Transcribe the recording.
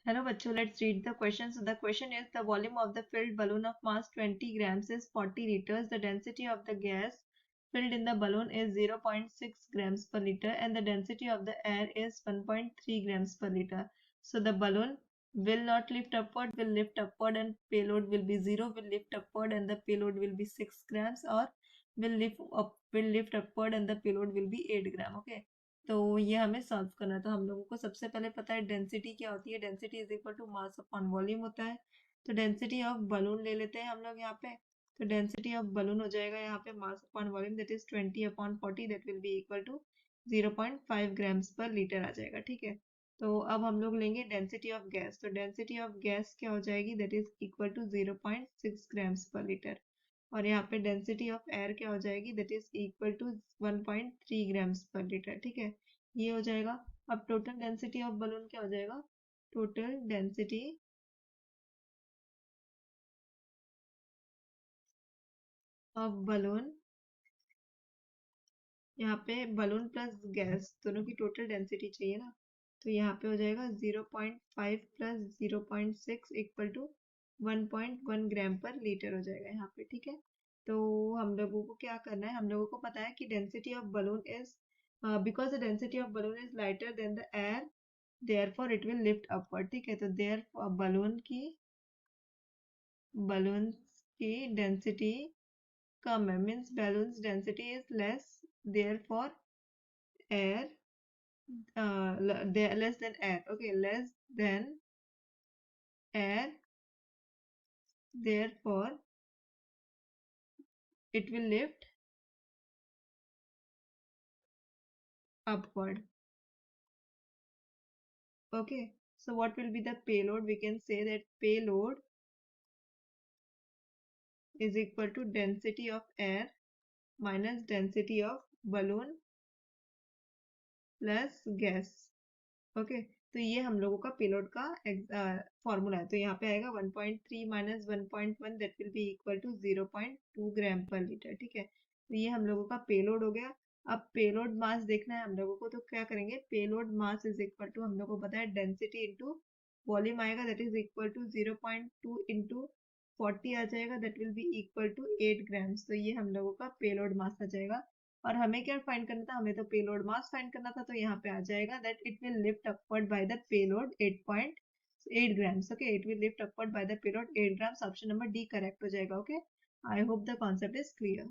Hello bachcho, let's read the question. So the question is, the volume of the filled balloon of mass 20 grams is 40 liters. The density of the gas filled in the balloon is 0.6 grams per liter and the density of the air is 1.3 grams per liter. So the balloon will not lift upward, will lift upward and payload will be 0, will lift upward and the payload will be 6 grams, or will lift upward and the payload will be 8 gram. Okay. तो ये हमें solve करना है। तो हम लोगों को सबसे पहले पता है डेंसिटी क्या होती है। Density is equal to mass upon volume होता है। तो डेंसिटी ऑफ बलून ले लेते हैं हम लोग यहाँ पे। तो डेंसिटी ऑफ बलून हो जाएगा यहाँ पे mass upon volume, that is 20/40, that will be equal to 0.5 grams per litre आ जाएगा। ठीक है। तो अब हम लोग लेंगे डेंसिटी ऑफ गैस। तो डेंसिटी ऑफ गैस क्या हो जाएगी, that is equal to 0.6 grams per litre. और यहाँ पे डेंसिटी ऑफ एयर क्या हो जाएगी, that is equal to 1.3 grams per litre. ठीक है, ये हो जाएगा। अब टोटल डेंसिटी ऑफ बलून क्या हो जाएगा, टोटल डेंसिटी ऑफ बलून, यहाँ पे बलून प्लस गैस दोनों की टोटल डेंसिटी चाहिए ना। तो यहाँ पे हो जाएगा 0.5 plus 0.6 equal to 1.1 gram per litre हो जाएगा यहाँ पे। ठीक है। तो हम लोगों को क्या करना है, हम लोगों को पता है कि density of balloon is because the density of balloon is lighter than the air, therefore it will lift upward. ठीक है। तो देयर बलून की डेंसिटी कम है, means balloon density is less, therefore air less than air. Okay, less than air, therefore it will lift upward. Okay, so what will be the payload? We can say that payload is equal to density of air minus density of balloon plus gas. Okay, तो ये हम लोगों का payload का formula है। तो यहाँ पे आएगा 1.3 minus 1.1, that will be equal to 0.2 gram per litre. ठीक है। तो ये हम लोगों का पेलोड हो गया। अब पेलोड मास देखना है हम लोगों को, तो क्या करेंगे, payload mass is equal to, हम लोग को पता है डेंसिटी इंटू वॉल्यूम आएगा, that is equal to 0.2 into 40 आ जाएगा, that will be equal to 8 grams. तो ये हम लोगों का पेलोड मास आ जाएगा। और हमें क्या फाइंड करना था, हमें तो पेलोड मास फाइंड करना था। तो यहाँ पे आ जाएगा that it will lift upward by the payload 8.8 grams. Okay, it will lift upward by the payload 8 grams. Option number D correct हो जाएगा। Okay, I hope the concept is clear.